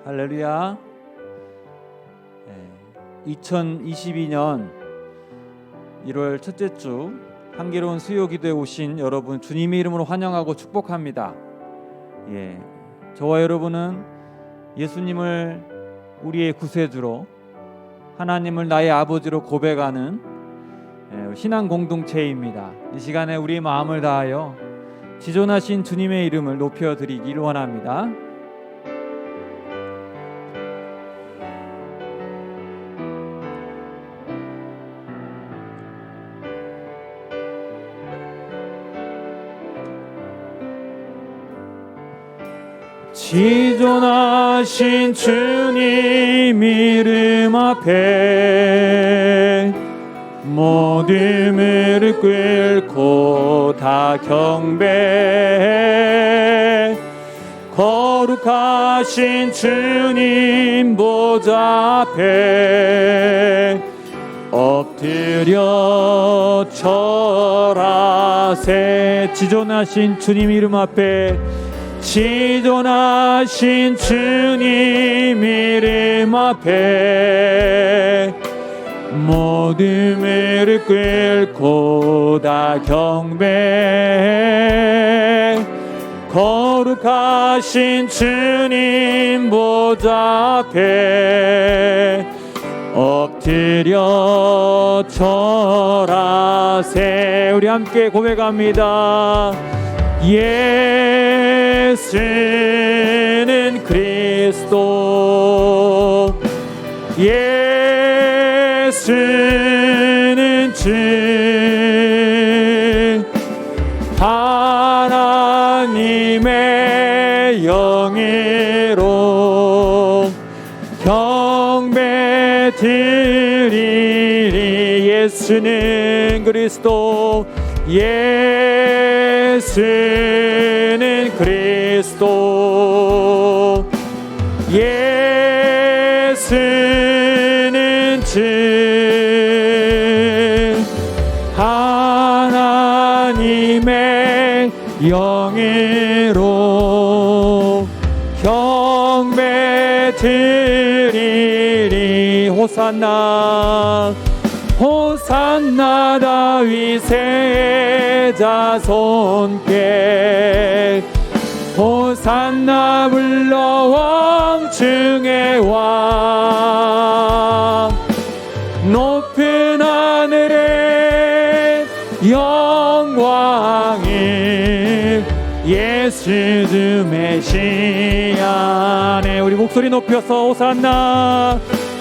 할렐루야. 2022년 1월 첫째 주 향기로운 수요 기도에 오신 여러분 주님의 이름으로 환영하고 축복합니다. 저와 여러분은 예수님을 우리의 구세주로, 하나님을 나의 아버지로 고백하는 신앙 공동체입니다. 이 시간에 우리의 마음을 다하여 지존하신 주님의 이름을 높여드리기를 원합니다. 지존하신 주님 이름 앞에 모든 무릎 꿇고 다 경배해. 거룩하신 주님 보좌 앞에 엎드려 절하세. 지존하신 주님 이름 앞에, 지존하신 주님 이름 앞에 모든 무릎 꿇고 다 경배해. 거룩하신 주님 보좌 앞에 엎드려 절하세. 우리 함께 고백합니다. 예수는 그리스도, 예수는 주, 하나님의 영예로 경배 드리리. 예수는 그리스도, 예수는 그리스도, 예수는 주, 하나님의 영예로 경배 드리리. 호산나 호산나 다윗의 자손께, 호산나 불러 왕중의 왕. 높은 하늘에 영광을 예수 주 메시아네. 우리 목소리 높여서 호산나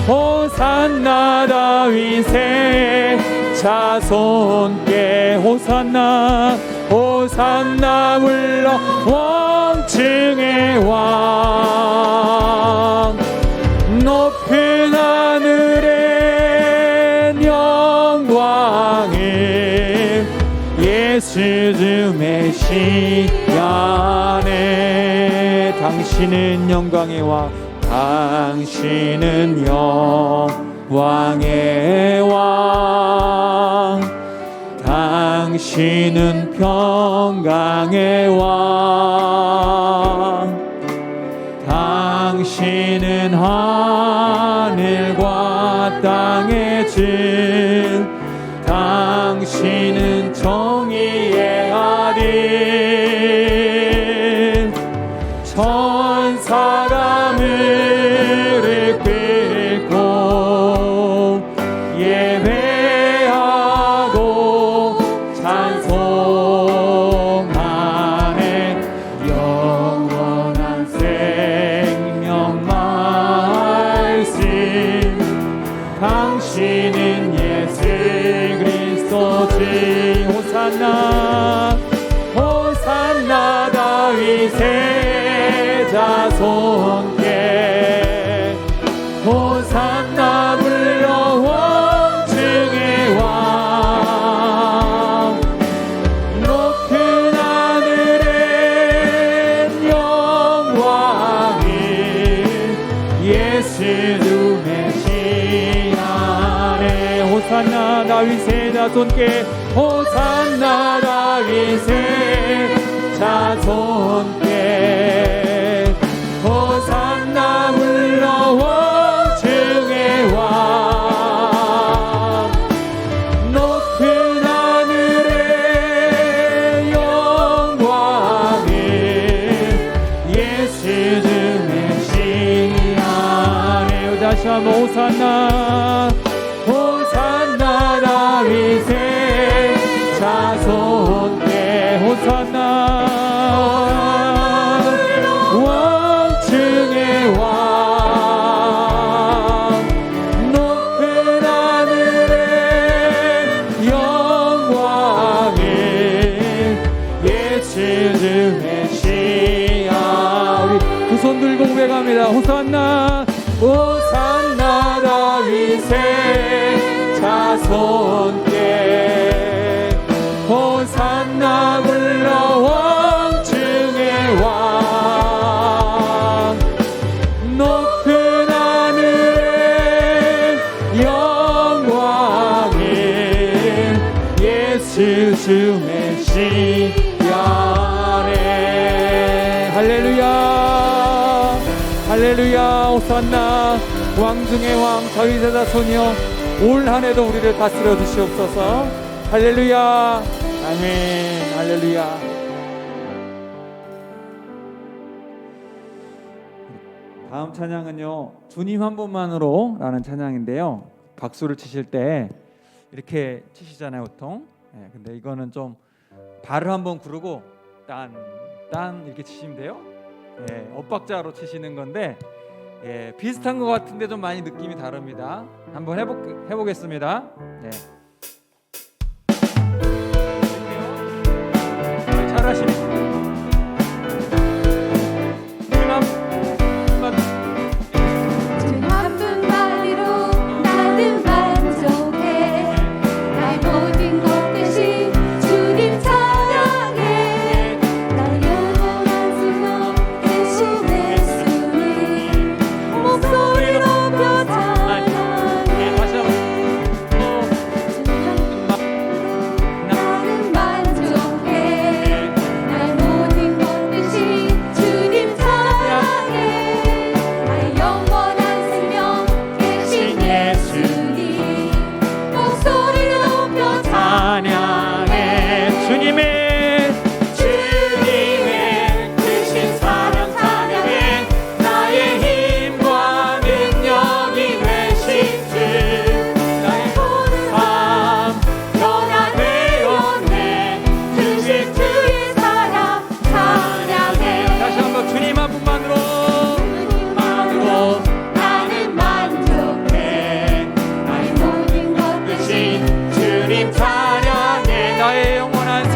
호산나 다윗의 자손께, 호산나 호산나 불러 왕중의 왕. 높은 하늘엔 영광을 예수 주 메시아네. 당신은 영광의 왕, 당신은 영광의 왕, 당신은 평강의 왕, 당신은 하늘과 땅의 주, 당신은 정의의 아들. 천사가 무릎 꿇고 예배하고 찬송하네. 영원한 생명 말씀, 당신은 예수 그리스도 주. 호산나 호산나 다윗의 자손께, 호산나 불러 왕중의 왕. 높은 하늘엔 영광을 예수 주 메시아네. 호산나 다윗의 자손께, 호산나 다윗의 자손께, 호산나 불러 한번 호산나 호산나 다윗의 자손께 호산나 왕중의 왕 높은 하늘의 영광을 예수 주 메시아. 우리 두 손 들고 고백합니다. 호산나 호산나 다윗의 자손께 호산나 불러 왕중의 왕 높은 하늘의 영광을 예수 주 메시아네. 할렐루야 할렐루야. 호산나 왕중의 왕 다윗의 자손이여 올 한해도 우리를 다스려 주시옵소서. 할렐루야 아멘. 할렐루야. 다음 찬양은요 주님 한 분만으로 라는 찬양인데요, 박수를 치실 때 이렇게 치시잖아요 보통. 근데 이거는 좀 발을 한번 구르고 딴 이렇게 치시면 돼요. 엇박자로 치시는 건데 비슷한 것 같은데 좀 많이 느낌이 다릅니다. 한번 해보겠습니다. 잘하시네.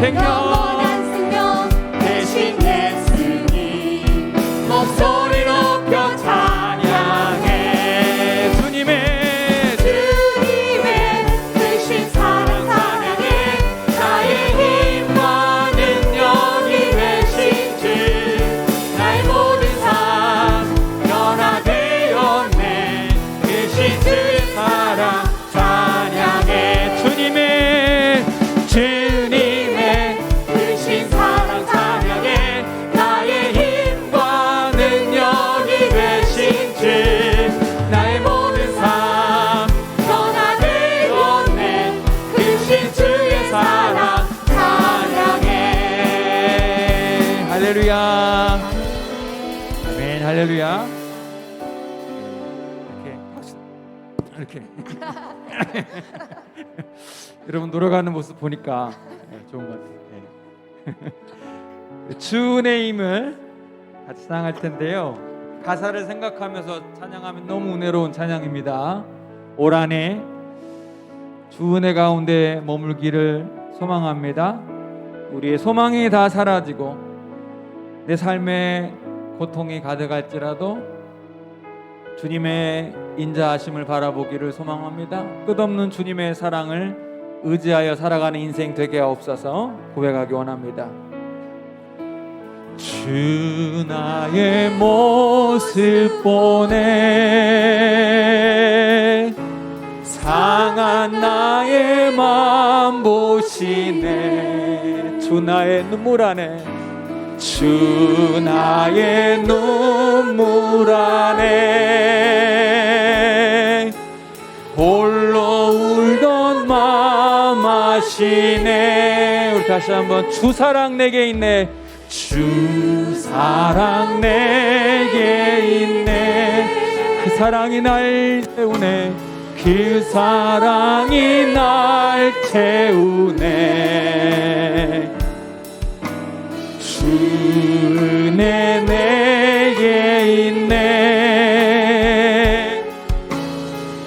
생명 대신 예수님 목소리 높여 찬양해. 주님의 크신 사랑 찬양해. 나의 힘과 능력이 되신 주 나의 모든 삶 변화되었네. 크신 주의 사랑 찬양해. 주님의 크신 사랑 찬양해. 나의 힘과 능력이 되신 주 나의 모든 삶 변화되었네. 크신 주의 사랑 찬양해. 할렐루야 아멘. 할렐루야. 이렇게 여러분 노력하는 모습 보니까 좋은 것 같아요. 주의 힘을 같이 찬양할 텐데요, 가사를 생각하면서 찬양하면 너무 은혜로운 찬양입니다. 올 한해 주 은혜 가운데 머물기를 소망합니다. 우리의 소망이 다 사라지고 내 삶에 고통이 가득할지라도 주님의 인자하심을 바라보기를 소망합니다. 끝없는 주님의 사랑을 의지하여 살아가는 인생 되게 하옵소서 고백하기 원합니다. 주 나의 모습 보네. 상한 나의 마음 보시네. 주 나의 눈물 안에 주 나의 눈물 안에 홀로 울던 마음 아시네. 우리 다시 한번 주 사랑 내게 있네. 주 사랑 내게 있네. 그 사랑이 날 채우네. 그 사랑이 날 채우네. 주 은혜 내게 있네.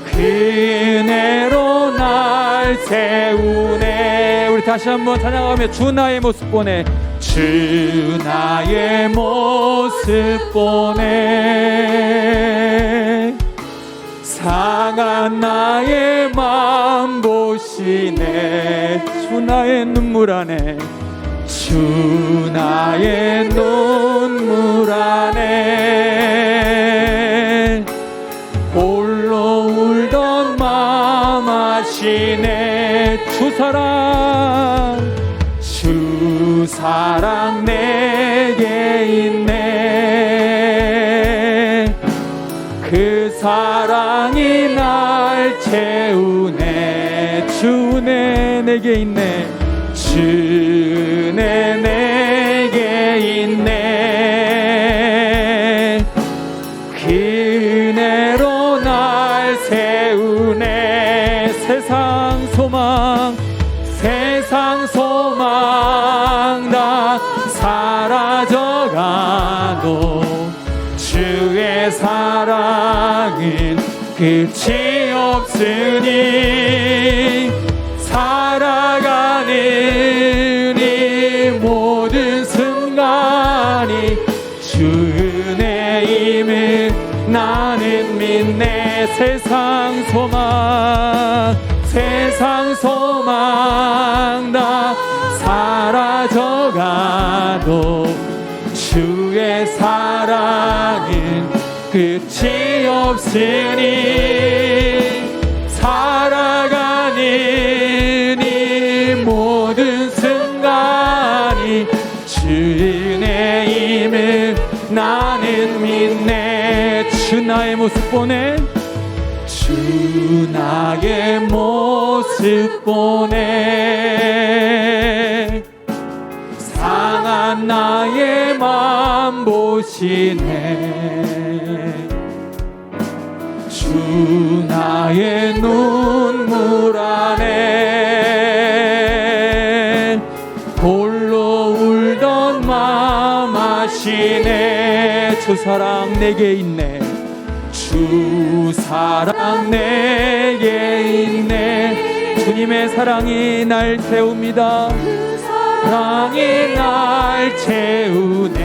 그 은혜로 날 세우네. 우리 다시 한번 찬양하며 주 나의 모습 보내. 주 나의 모습 보내. 상한 나의 맘 보시네. 주 나의 눈물 안에. 주 나의 눈물 안에 홀로 울던 맘 아시네. 주 사랑 내게 있네. 그 사랑이 날 채우네. 주 은혜 내게 있네. 주 은혜 내게 있네. 그 은혜로 날 세우네. 세상 소망 다 사라져가도 주의 사랑은 끝이 없으니 살아가는 이 모든 순간이 주 은혜임을 나는 믿네. 세상 소망 다 사라져가도 주의 사랑은 끝이 없으니 살아가는 이 모든 순간이 주 은혜임을 나는 믿네. 주 나의 모습 보내. 주 나의 모습 보내. 상한 나의 맘 보시네. 주 나의 눈물 안에 홀로 울던 맘 아시네. 주 사랑 내게 있네. 주 사랑 내게 있네. 주님의 사랑이 날 채웁니다. 사랑이 날 채우네.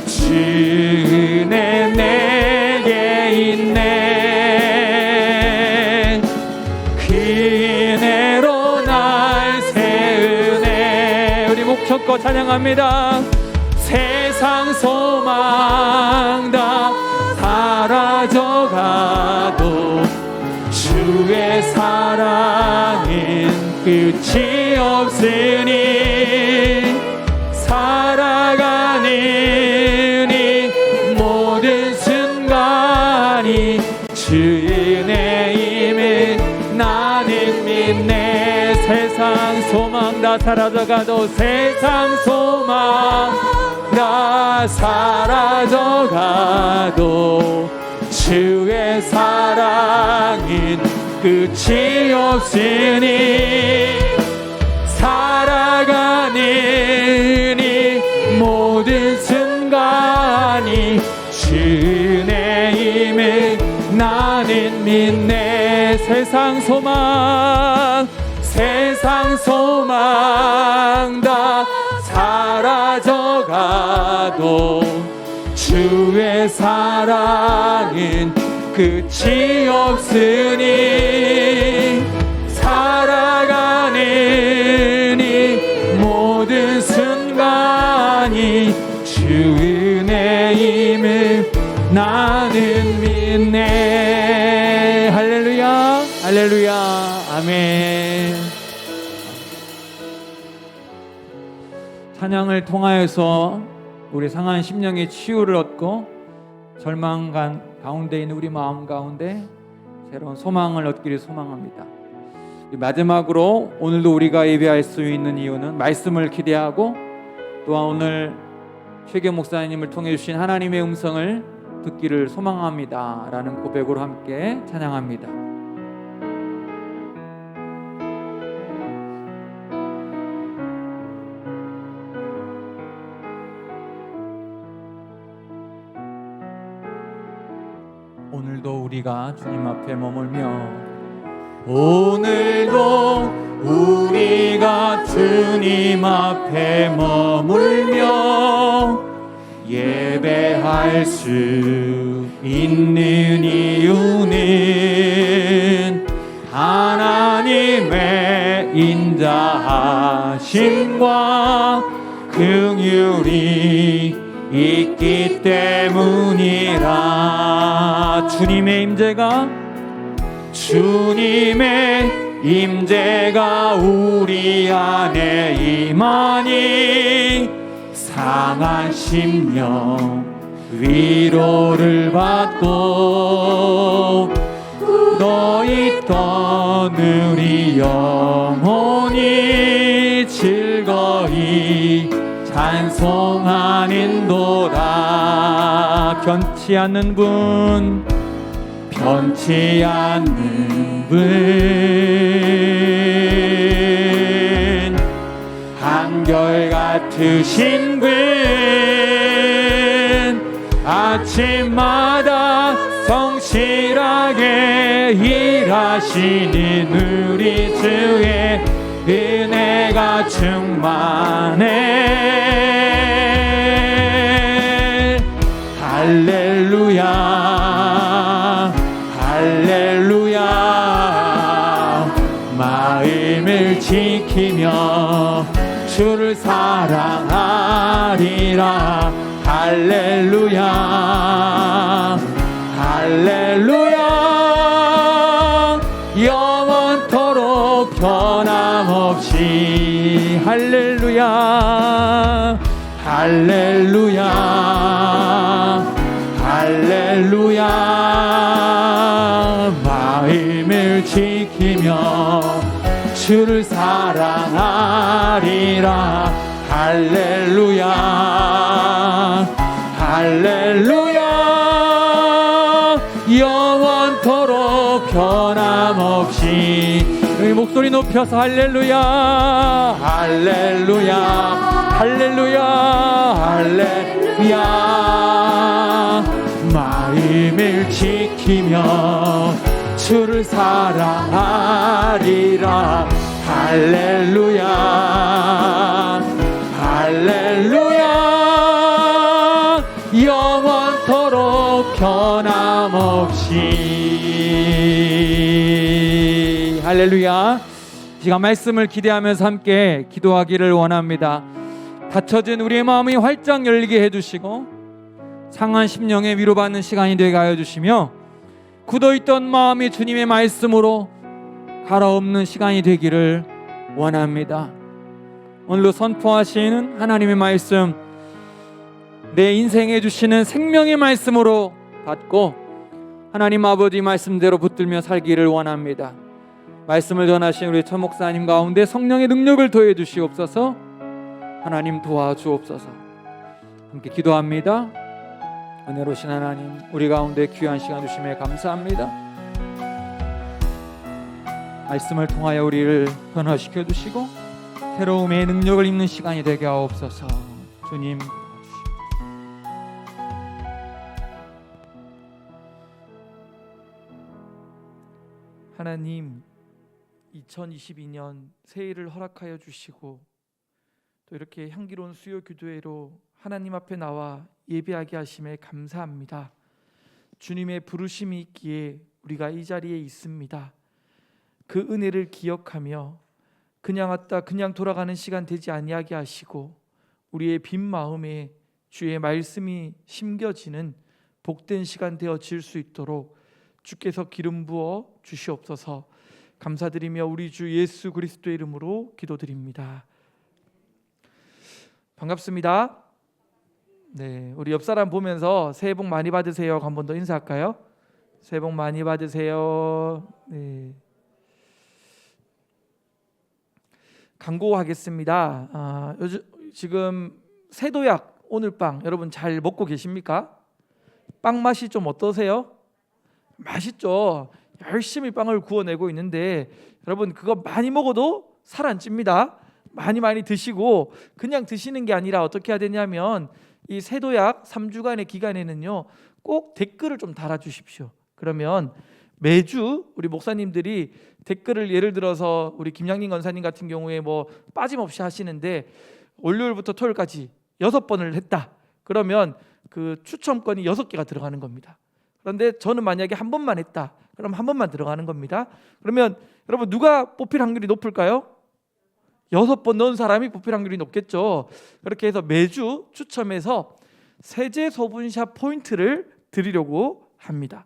주 은혜 내게 있네. 그 은혜로 날 세우네. 우리 목청껏 찬양합니다. 세상 소망 다 사라져가도 주의 사랑은 끝이 없으니 살아가는 이 모든 순간이 주 은혜임을 나는 믿네. 세상 소망 다 사라져가도 세상 소망 다 사라져가도 주의 사랑은 끝이 없으니 살아가는 이 모든 순간이 주 은혜임을 나는 믿네. 세상 소망 다 사라져가도 주의 사랑은 끝이 없으니 살아가는 이 모든 순간이 주 은혜임을 나는 믿네. 할렐루야, 할렐루야, 아멘. 찬양을 통하여서 우리 상한 심령의 치유를 얻고 절망 가운데 있는 우리 마음 가운데 새로운 소망을 얻기를 소망합니다. 마지막으로 오늘도 우리가 예배할 수 있는 이유는 말씀을 기대하고 또한 오늘 최경 목사님을 통해 주신 하나님의 음성을 듣기를 소망합니다 라는 고백으로 함께 찬양합니다. 오늘도 우리가 주님 앞에 머물며 오늘도 우리가 주님 앞에 머물며 예배할 수 있는 이유는 하나님의 인자하심과 긍휼이 있기 때문이라. 주님의 임재가 우리 안에 임하니 상한 심령 위로를 받고 너희 떠누리 영혼이 즐거이 찬송하는도다. 변치 않는 분 한결같으신 분 아침마다 성실하게 일하시는 우리 주의 은혜가 충만해. 할렐루야 할렐루야. 마음을 지키며 주를 사랑하리라. 할렐루야 할렐루야. 영원토록 변함없이 할렐루야 할렐루야 할렐루야. 마음을 지키며 주를 사랑하리라. 할렐루야 할렐루야. 영원토록 변함없이 우리 목소리 높여서 할렐루야 할렐루야 할렐루야 할렐루야. 마음을 지키며 주를 사랑하리라. 할렐루야 할렐루야. 영원토록 변함없이 할렐루야. 이 시간 말씀을 기대하면서 함께 기도하기를 원합니다. 닫혀진 우리의 마음이 활짝 열리게 해주시고 상한 심령에 위로받는 시간이 되게 하여 주시며 굳어있던 마음이 주님의 말씀으로 갈아엎는 시간이 되기를 원합니다. 오늘도 선포하시는 하나님의 말씀, 내 인생에 주시는 생명의 말씀으로 받고 하나님 아버지 말씀대로 붙들며 살기를 원합니다. 말씀을 전하신 우리 천 목사님 가운데 성령의 능력을 더해 주시옵소서. 하나님 도와주옵소서. 함께 기도합니다. 은혜로우신 하나님, 우리 가운데 귀한 시간 주심에 감사합니다. 말씀을 통하여 우리를 변화시켜 주시고 새로움의 능력을 입는 시간이 되게 하옵소서. 주님 하나님, 2022년 새해를 허락하여 주시고 또 이렇게 향기로운 수요 기도회로 하나님 앞에 나와 예배하게 하심에 감사합니다. 주님의 부르심이 있기에 우리가 이 자리에 있습니다. 그 은혜를 기억하며 그냥 왔다 그냥 돌아가는 시간 되지 아니하게 하시고 우리의 빈 마음에 주의 말씀이 심겨지는 복된 시간 되어질 수 있도록 주께서 기름 부어 주시옵소서. 감사드리며 우리 주 예수 그리스도의 이름으로 기도드립니다. 반갑습니다. 네, 우리 옆 사람 보면서 새해 복 많이 받으세요. 한 번 더 인사할까요? 새해 복 많이 받으세요. 네. 광고하겠습니다. 요즘 지금 세도약 오늘 빵 여러분 잘 먹고 계십니까? 빵 맛이 좀 어떠세요? 맛있죠. 열심히 빵을 구워내고 있는데 여러분 그거 많이 먹어도 살 안 찝니다. 많이 드시고 그냥 드시는 게 아니라 어떻게 해야 되냐면 이 세도약 3주간의 기간에는요 꼭 댓글을 좀 달아주십시오. 그러면 매주 우리 목사님들이 댓글을 예를 들어서 우리 김양림 권사님 같은 경우에 뭐 빠짐없이 하시는데 월요일부터 토요일까지 6번을 했다. 그러면 그 추첨권이 6개가 들어가는 겁니다. 그런데 저는 만약에 한 번만 했다. 그럼 한 번만 들어가는 겁니다. 그러면 여러분 누가 뽑힐 확률이 높을까요? 6번 넣은 사람이 뽑힐 확률이 높겠죠. 그렇게 해서 매주 추첨해서 세제 소분샷 포인트를 드리려고 합니다.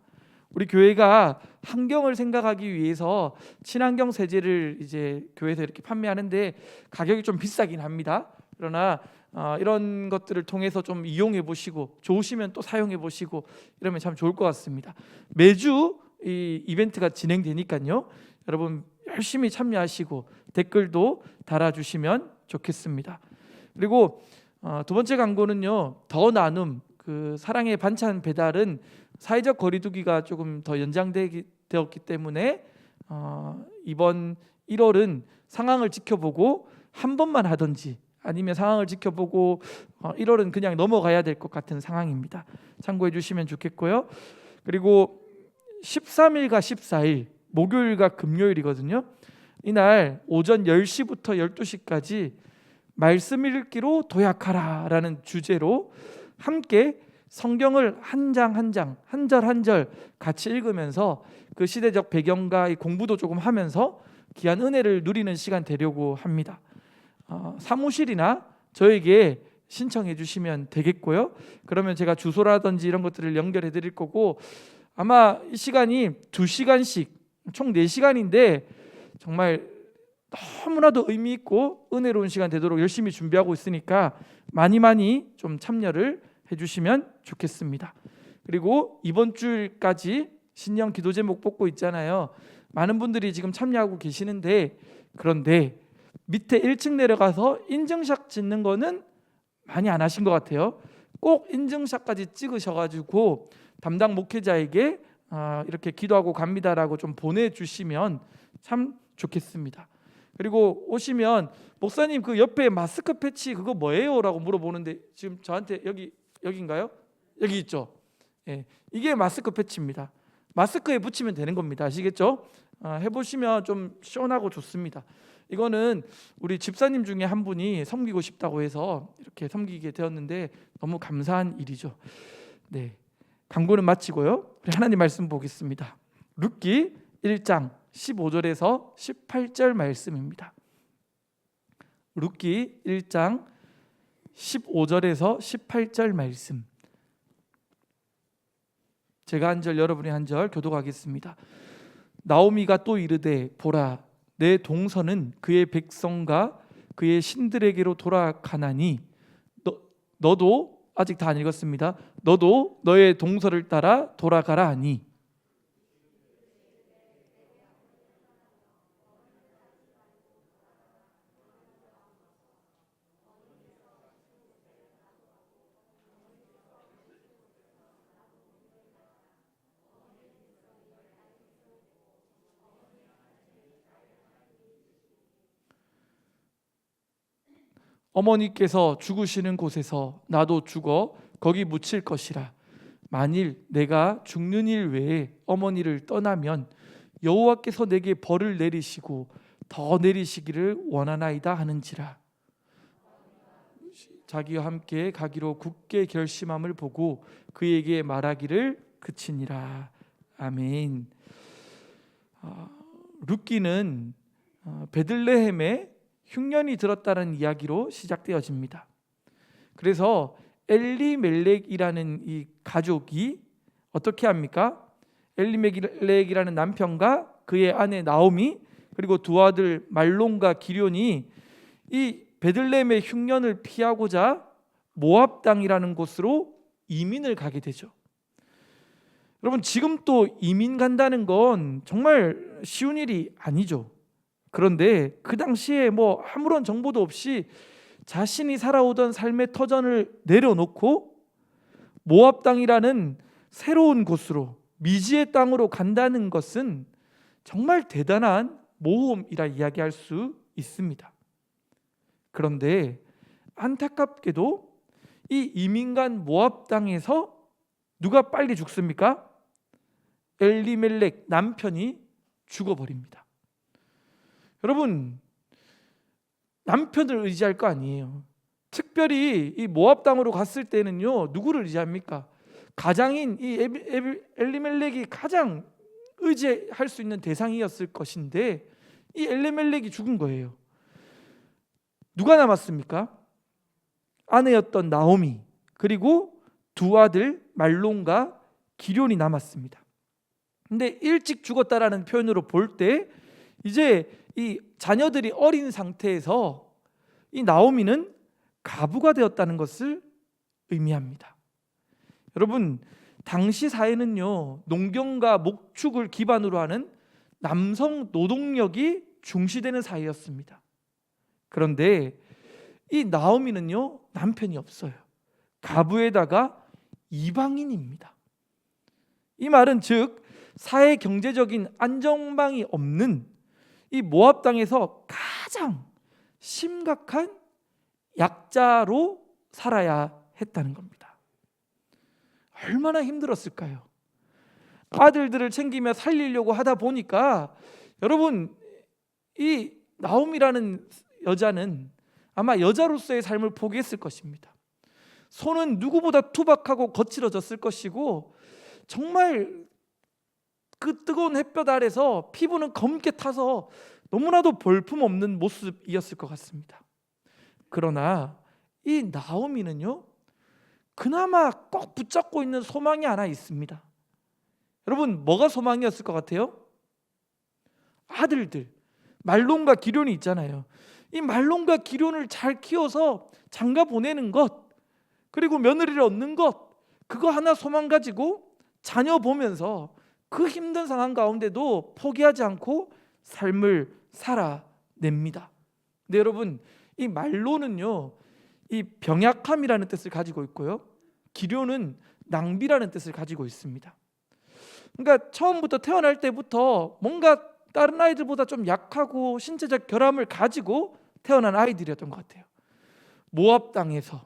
우리 교회가 환경을 생각하기 위해서 친환경 세제를 이제 교회에서 이렇게 판매하는데 가격이 좀 비싸긴 합니다. 그러나 이런 것들을 통해서 좀 이용해 보시고 좋으시면 또 사용해 보시고 이러면 참 좋을 것 같습니다. 매주 이 이벤트가 진행되니까요. 여러분 열심히 참여하시고 댓글도 달아주시면 좋겠습니다. 그리고 두 번째 광고는요. 더 나눔 그 사랑의 반찬 배달은 사회적 거리두기가 조금 더 연장되었기 때문에 이번 1월은 상황을 지켜보고 한 번만 하든지 아니면 상황을 지켜보고 1월은 그냥 넘어가야 될 것 같은 상황입니다. 참고해 주시면 좋겠고요. 그리고 13일과 14일 목요일과 금요일이거든요. 이날 오전 10시부터 12시까지 말씀 읽기로 도약하라라는 주제로 함께 성경을 한 장 한 장, 한 절 한 절 같이 읽으면서 그 시대적 배경과 이 공부도 조금 하면서 귀한 은혜를 누리는 시간 되려고 합니다. 사무실이나 저에게 신청해 주시면 되겠고요. 그러면 제가 주소라든지 이런 것들을 연결해 드릴 거고 아마 이 시간이 2시간씩 총 4시간인데 정말 너무나도 의미 있고 은혜로운 시간 되도록 열심히 준비하고 있으니까 많이 좀 참여를 해주시면 좋겠습니다. 그리고 이번 주까지 신년 기도 제목 뽑고 있잖아요. 많은 분들이 지금 참여하고 계시는데 그런데 밑에 1층 내려가서 인증샷 찍는 거는 많이 안 하신 것 같아요. 꼭 인증샷까지 찍으셔가지고 담당 목회자에게 이렇게 기도하고 갑니다라고 좀 보내주시면 참 좋겠습니다. 그리고 오시면 목사님 그 옆에 마스크 패치 그거 뭐예요? 라고 물어보는데 지금 저한테 여기인가요? 여기 있죠. 예, 이게 마스크 패치입니다. 마스크에 붙이면 되는 겁니다. 아시겠죠? 해보시면 좀 시원하고 좋습니다. 이거는 우리 집사님 중에 한 분이 섬기고 싶다고 해서 이렇게 섬기게 되었는데 너무 감사한 일이죠. 네, 광고는 마치고요. 우리 하나님 말씀 보겠습니다. 룻기 1장 15절에서 18절 말씀입니다. 룻기 1장 15절에서 18절 말씀. 제가 한 절 여러분이 한 절 교독하겠습니다. 나오미가 또 이르되 보라 내 동서는 그의 백성과 그의 신들에게로 돌아가나니 너도 아직 다 안 읽었습니다. 너도 너의 동서를 따라 돌아가라 하니 어머니께서 죽으시는 곳에서 나도 죽어 거기 묻힐 것이라. 만일 내가 죽는 일 외에 어머니를 떠나면 여호와께서 내게 벌을 내리시고 더 내리시기를 원하나이다 하는지라. 자기와 함께 가기로 굳게 결심함을 보고 그에게 말하기를 그치니라. 아멘. 룻기는 베들레헴에 흉년이 들었다는 이야기로 시작되어집니다. 그래서 엘리멜렉이라는 이 가족이 어떻게 합니까? 엘리멜렉이라는 남편과 그의 아내 나오미 그리고 두 아들 말론과 기럧이 이 베들레헴의 흉년을 피하고자 모압 땅이라는 곳으로 이민을 가게 되죠. 여러분 지금 또 이민 간다는 건 정말 쉬운 일이 아니죠. 그런데 그 당시에 뭐 아무런 정보도 없이 자신이 살아오던 삶의 터전을 내려놓고 모압 땅이라는 새로운 곳으로, 미지의 땅으로 간다는 것은 정말 대단한 모험이라 이야기할 수 있습니다. 그런데 안타깝게도 이 이민간 모압 땅에서 누가 빨리 죽습니까? 엘리멜렉 남편이 죽어버립니다. 여러분, 남편을 의지할 거 아니에요. 특별히 이 모압 땅으로 갔을 때는요, 누구를 의지합니까? 가장인 이 엘리멜렉이 가장 의지할 수 있는 대상이었을 것인데 이 엘리멜렉이 죽은 거예요. 누가 남았습니까? 아내였던 나오미, 그리고 두 아들 말론과 기럯이 남았습니다. 근데 일찍 죽었다라는 표현으로 볼 때 이제 이 자녀들이 어린 상태에서 이 나오미는 가부가 되었다는 것을 의미합니다. 여러분, 당시 사회는요, 농경과 목축을 기반으로 하는 남성 노동력이 중시되는 사회였습니다. 그런데 이 나오미는요, 남편이 없어요. 가부에다가 이방인입니다. 이 말은 즉 사회 경제적인 안정망이 없는 이 모압 땅에서 가장 심각한 약자로 살아야 했다는 겁니다. 얼마나 힘들었을까요? 아들들을 챙기며 살리려고 하다 보니까 여러분, 이 나오미라는 여자는 아마 여자로서의 삶을 포기했을 것입니다. 손은 누구보다 투박하고 거칠어졌을 것이고 정말 그 뜨거운 햇볕 아래서 피부는 검게 타서 너무나도 볼품없는 모습이었을 것 같습니다. 그러나 이 나오미는요, 그나마 꼭 붙잡고 있는 소망이 하나 있습니다. 여러분, 뭐가 소망이었을 것 같아요? 아들들 말론과 기럯이 있잖아요. 이 말론과 기럯을 잘 키워서 장가 보내는 것, 그리고 며느리를 얻는 것, 그거 하나 소망 가지고 자녀 보면서 그 힘든 상황 가운데도 포기하지 않고 삶을 살아냅니다. 근데 여러분, 이 말론은요, 이 병약함이라는 뜻을 가지고 있고요, 기럯은 낭비라는 뜻을 가지고 있습니다. 그러니까 처음부터 태어날 때부터 뭔가 다른 아이들보다 좀 약하고 신체적 결함을 가지고 태어난 아이들이었던 것 같아요. 모압 땅에서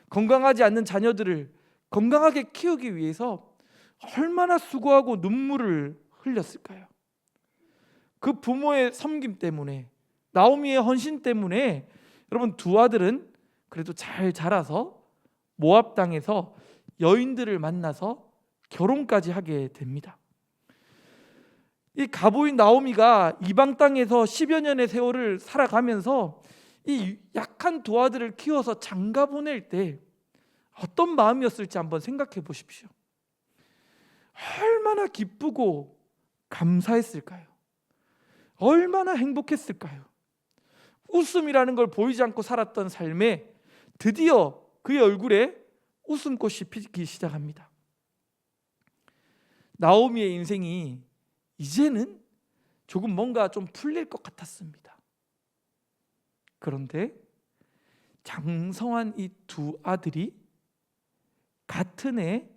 건강하지 않는 자녀들을 건강하게 키우기 위해서 얼마나 수고하고 눈물을 흘렸을까요? 그 부모의 섬김 때문에, 나오미의 헌신 때문에 여러분, 두 아들은 그래도 잘 자라서 모압 땅에서 여인들을 만나서 결혼까지 하게 됩니다. 이 가부인 나오미가 이방 땅에서 10여 년의 세월을 살아가면서 이 약한 두 아들을 키워서 장가 보낼 때 어떤 마음이었을지 한번 생각해 보십시오. 얼마나 기쁘고 감사했을까요? 얼마나 행복했을까요? 웃음이라는 걸 보이지 않고 살았던 삶에 드디어 그의 얼굴에 웃음꽃이 피기 시작합니다. 나오미의 인생이 이제는 조금 뭔가 좀 풀릴 것 같았습니다. 그런데 장성한 이 두 아들이 같은 해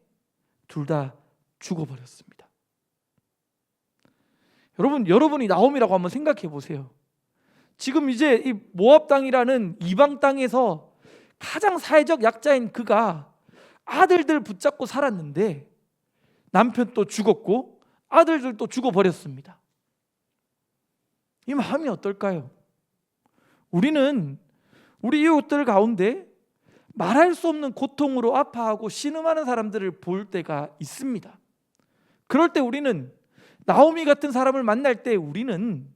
둘 다 죽어버렸습니다. 여러분이 나오미라고 한번 생각해 보세요. 지금 이제 이 모압 땅이라는 이방 땅에서 가장 사회적 약자인 그가 아들들 붙잡고 살았는데 남편 또 죽었고 아들들도 죽어버렸습니다. 이 마음이 어떨까요? 우리는 우리 이웃들 가운데 말할 수 없는 고통으로 아파하고 신음하는 사람들을 볼 때가 있습니다. 그럴 때 우리는, 나오미 같은 사람을 만날 때 우리는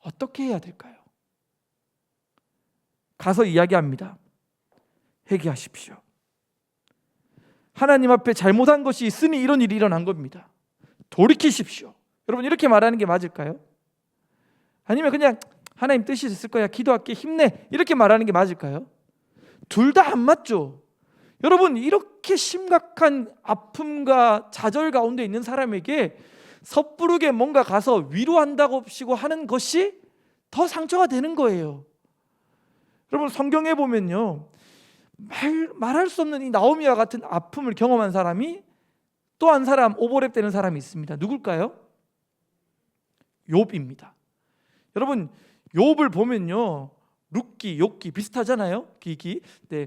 어떻게 해야 될까요? 가서 이야기합니다. 회개하십시오. 하나님 앞에 잘못한 것이 있으니 이런 일이 일어난 겁니다. 돌이키십시오. 여러분, 이렇게 말하는 게 맞을까요? 아니면 그냥 하나님 뜻이 있을 거야, 기도할게, 힘내, 이렇게 말하는 게 맞을까요? 둘 다 안 맞죠. 여러분, 이렇게 심각한 아픔과 좌절 가운데 있는 사람에게 섣부르게 뭔가 가서 위로한다고 하는 것이 더 상처가 되는 거예요. 여러분 성경에 보면요, 말할 수 없는 이 나오미와 같은 아픔을 경험한 사람이 또 한 사람, 오버랩되는 사람이 있습니다. 누굴까요? 욥입니다. 여러분 욥을 보면요, 룻기, 욥기 비슷하잖아요. 기기. 네.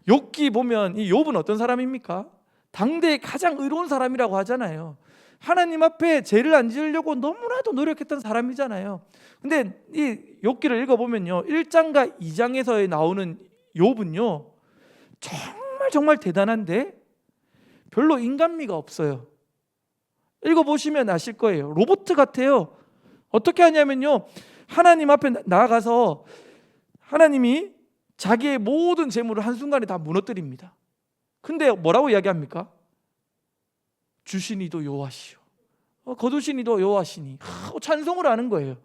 욥기 보면 이 욥은 어떤 사람입니까? 당대의 가장 의로운 사람이라고 하잖아요. 하나님 앞에 죄를 안 지으려고 너무나도 노력했던 사람이잖아요. 근데 이 욥기를 읽어보면요, 1장과 2장에서 나오는 욥은요 정말 대단한데 별로 인간미가 없어요. 읽어보시면 아실 거예요. 로봇 같아요. 어떻게 하냐면요, 하나님 앞에 나아가서 하나님이 자기의 모든 재물을 한순간에 다 무너뜨립니다. 근데 뭐라고 이야기합니까? 주시니도 여호와시오, 거두시니도 여호와시니. 찬송을 하는 거예요.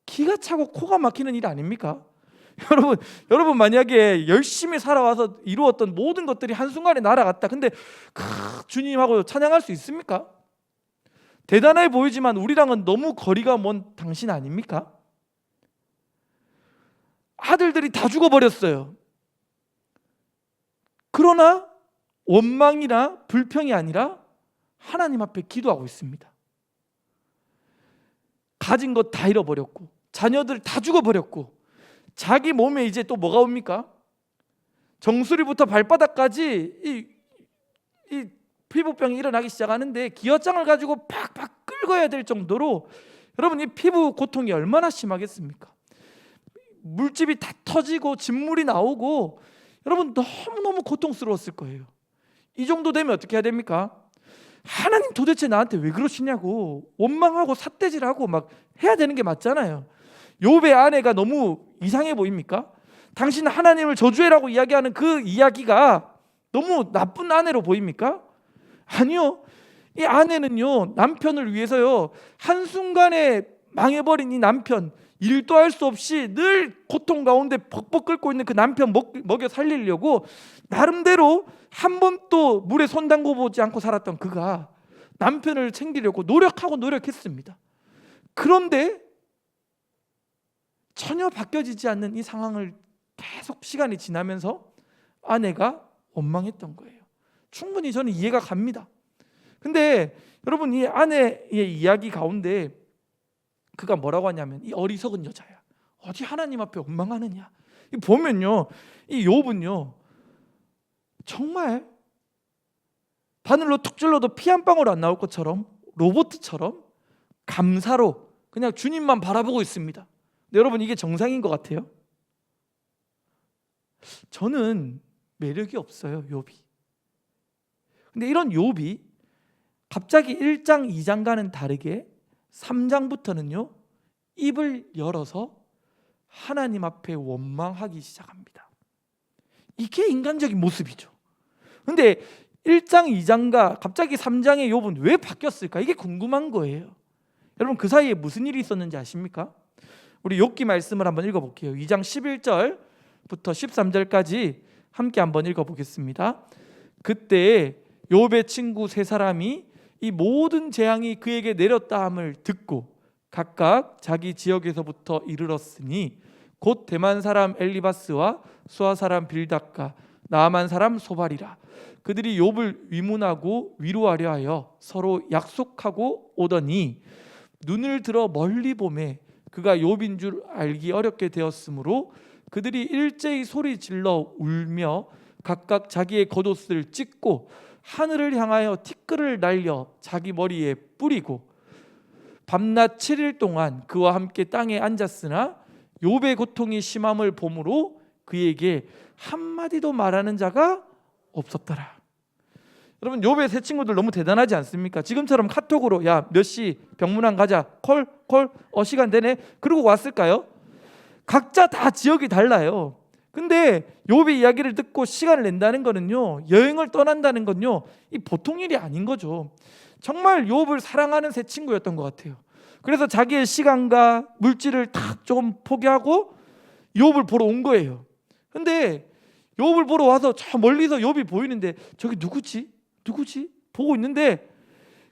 기가 차고 코가 막히는 일 아닙니까? 여러분 만약에 열심히 살아와서 이루었던 모든 것들이 한순간에 날아갔다. 근데 주님하고 찬양할 수 있습니까? 대단해 보이지만 우리랑은 너무 거리가 먼 당신 아닙니까? 아들들이 다 죽어버렸어요. 그러나 원망이나 불평이 아니라 하나님 앞에 기도하고 있습니다. 가진 것 다 잃어버렸고 자녀들 다 죽어버렸고 자기 몸에 이제 또 뭐가 옵니까? 정수리부터 발바닥까지 이 피부병이 일어나기 시작하는데 기어장을 가지고 팍팍 긁어야 될 정도로, 여러분 이 피부 고통이 얼마나 심하겠습니까? 물집이 다 터지고 진물이 나오고 여러분 너무너무 고통스러웠을 거예요. 이 정도 되면 어떻게 해야 됩니까? 하나님 도대체 나한테 왜 그러시냐고 원망하고 삿대질하고 막 해야 되는 게 맞잖아요. 욥의 아내가 너무 이상해 보입니까? 당신 하나님을 저주해라고 이야기하는 그 이야기가 너무 나쁜 아내로 보입니까? 아니요. 이 아내는요, 남편을 위해서요, 한순간에 망해버린 이 남편, 일도 할 수 없이 늘 고통 가운데 벅벅 끓고 있는 그 남편 먹여 살리려고 나름대로 한 번도 물에 손 담궈보지 않고 살았던 그가 남편을 챙기려고 노력했습니다. 그런데 전혀 바뀌어지지 않는 이 상황을 계속 시간이 지나면서 아내가 원망했던 거예요. 충분히 저는 이해가 갑니다. 근데 여러분 이 아내의 이야기 가운데 그가 뭐라고 하냐면, 이 어리석은 여자야, 어디 하나님 앞에 원망하느냐. 보면요, 이 욥은요 정말 바늘로 툭 찔러도 피 한 방울 안 나올 것처럼 로봇처럼 감사로 그냥 주님만 바라보고 있습니다. 근데 여러분 이게 정상인 것 같아요? 저는 매력이 없어요, 욥이. 근데 이런 욥이 갑자기 1장 2장과는 다르게 3장부터는요 입을 열어서 하나님 앞에 원망하기 시작합니다. 이게 인간적인 모습이죠. 근데 1장 2장과 갑자기 3장의 욥은 왜 바뀌었을까? 이게 궁금한 거예요. 여러분 그 사이에 무슨 일이 있었는지 아십니까? 우리 욥기 말씀을 한번 읽어볼게요. 2장 11절부터 13절까지 함께 한번 읽어보겠습니다. 그때 욥의 친구 세 사람이 이 모든 재앙이 그에게 내렸다함을 듣고 각각 자기 지역에서부터 이르렀으니 곧 대만 사람 엘리바스와 수아 사람 빌닷과 나아만 사람 소발이라. 그들이 욥을 위문하고 위로하려 하여 서로 약속하고 오더니 눈을 들어 멀리 보매 그가 욥인 줄 알기 어렵게 되었으므로 그들이 일제히 소리 질러 울며 각각 자기의 겉옷을 찢고 하늘을 향하여 티끌을 날려 자기 머리에 뿌리고 밤낮 7일 동안 그와 함께 땅에 앉았으나 욥의 고통이 심함을 보므로 그에게 한마디도 말하는 자가 없었더라. 여러분 욥의 세 친구들 너무 대단하지 않습니까? 지금처럼 카톡으로 야 몇 시 병문안 가자 콜 시간 되네 그러고 왔을까요? 각자 다 지역이 달라요. 근데 욥의 이야기를 듣고 시간을 낸다는 거는요, 여행을 떠난다는 건요, 이 보통 일이 아닌 거죠. 정말 욥을 사랑하는 세 친구였던 것 같아요. 그래서 자기의 시간과 물질을 다 조금 포기하고 욥을 보러 온 거예요. 근데 욥을 보러 와서 저 멀리서 욥이 보이는데 저기 누구지 보고 있는데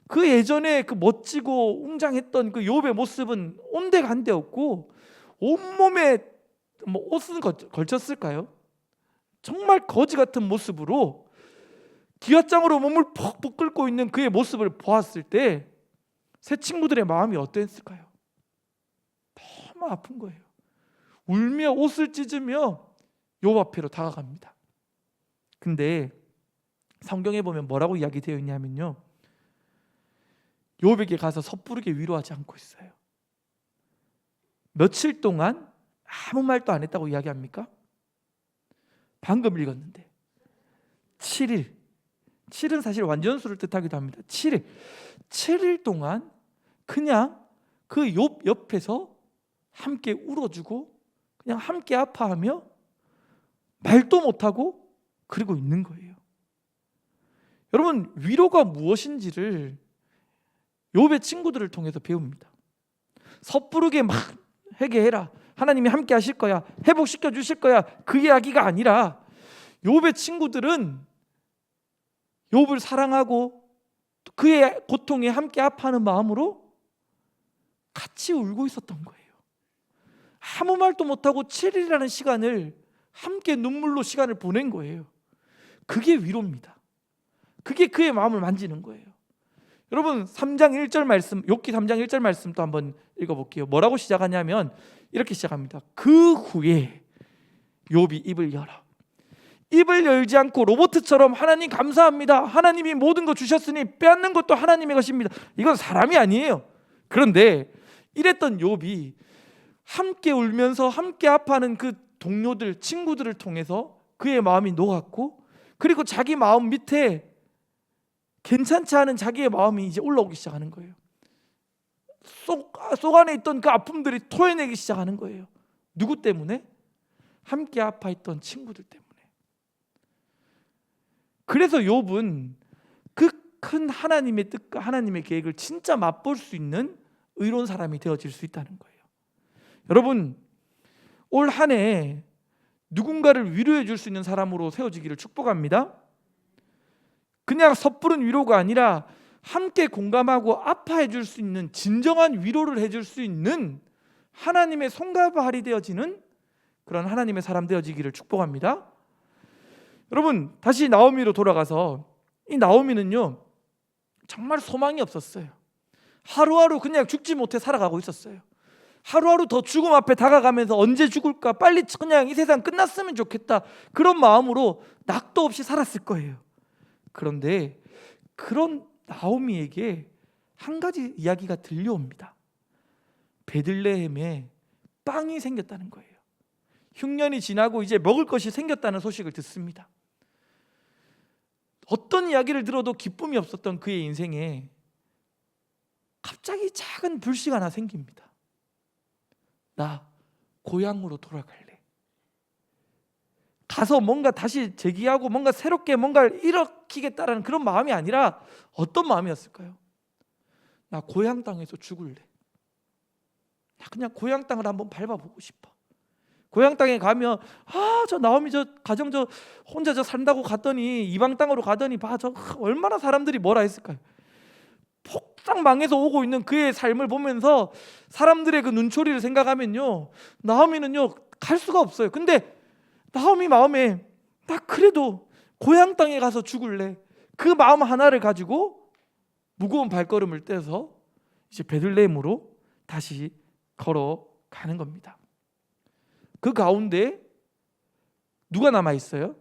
그 예전에 그 멋지고 웅장했던 그 욥의 모습은 온데간데 없고 온몸에 뭐 옷은 걸쳤을까요? 정말 거지 같은 모습으로 기와장으로 몸을 퍽퍽 끓고 있는 그의 모습을 보았을 때 세 친구들의 마음이 어땠을까요? 너무 아픈 거예요. 울며 옷을 찢으며 욥 앞으로 다가갑니다. 근데 성경에 보면 뭐라고 이야기되어 있냐면요, 욥에게 가서 섣부르게 위로하지 않고 있어요. 며칠 동안 아무 말도 안 했다고 이야기합니까? 방금 읽었는데 7일, 7은 사실 완전수를 뜻하기도 합니다. 7일 동안 그냥 그 욥 옆에서 함께 울어주고 그냥 함께 아파하며 말도 못하고 그러고 있는 거예요. 여러분, 위로가 무엇인지를 욥의 친구들을 통해서 배웁니다. 섣부르게 막 회개해라, 하나님이 함께 하실 거야, 회복시켜 주실 거야, 그 이야기가 아니라 욥의 친구들은 욥을 사랑하고 그의 고통에 함께 아파하는 마음으로 같이 울고 있었던 거예요. 아무 말도 못하고 7일이라는 시간을 함께 눈물로 시간을 보낸 거예요. 그게 위로입니다. 그게 그의 마음을 만지는 거예요. 여러분, 3장 1절 말씀, 욥기 3장 1절 말씀 또 한번 읽어볼게요. 뭐라고 시작하냐면 이렇게 시작합니다. 그 후에 욥이 입을 열어 입을 열지 않고 로봇처럼 하나님 감사합니다, 하나님이 모든 거 주셨으니 빼앗는 것도 하나님의 것입니다. 이건 사람이 아니에요. 그런데 이랬던 욥이 함께 울면서 함께 아파하는 그 동료들, 친구들을 통해서 그의 마음이 녹았고, 그리고 자기 마음 밑에 괜찮지 않은 자기의 마음이 이제 올라오기 시작하는 거예요. 속 안에 있던 그 아픔들이 토해내기 시작하는 거예요. 누구 때문에? 함께 아파했던 친구들 때문에. 그래서 욥은 그 큰 하나님의 뜻과 하나님의 계획을 진짜 맛볼 수 있는 의로운 사람이 되어질 수 있다는 거예요. 여러분, 올 한 해 누군가를 위로해 줄 수 있는 사람으로 세워지기를 축복합니다. 그냥 섣부른 위로가 아니라 함께 공감하고 아파해 줄 수 있는, 진정한 위로를 해줄 수 있는 하나님의 손과 발이 되어지는 그런 하나님의 사람 되어지기를 축복합니다. 여러분, 다시 나오미로 돌아가서, 이 나오미는요 정말 소망이 없었어요. 하루하루 그냥 죽지 못해 살아가고 있었어요. 하루하루 더 죽음 앞에 다가가면서 언제 죽을까, 빨리 그냥 이 세상 끝났으면 좋겠다, 그런 마음으로 낙도 없이 살았을 거예요. 그런데 그런 나오미에게 한 가지 이야기가 들려옵니다. 베들레헴에 빵이 생겼다는 거예요. 흉년이 지나고 이제 먹을 것이 생겼다는 소식을 듣습니다. 어떤 이야기를 들어도 기쁨이 없었던 그의 인생에 갑자기 작은 불씨가 하나 생깁니다. 나 고향으로 돌아갈래. 가서 뭔가 다시 재기하고 뭔가 새롭게 뭔가를 일으키겠다라는 그런 마음이 아니라 어떤 마음이었을까요? 나 고향 땅에서 죽을래. 나 그냥 고향 땅을 한번 밟아보고 싶어. 고향 땅에 가면 저 나오미 저 가정 저 혼자 저 산다고 갔더니 이방 땅으로 가더니 저 얼마나 사람들이 뭐라 했을까요? 폭삭 망해서 오고 있는 그의 삶을 보면서 사람들의 그 눈초리를 생각하면요, 나오미는요 갈 수가 없어요. 근데 나오미 마음에 나 그래도 고향 땅에 가서 죽을래, 그 마음 하나를 가지고 무거운 발걸음을 떼서 이제 베들레헴으로 다시 걸어가는 겁니다. 그 가운데 누가 남아 있어요?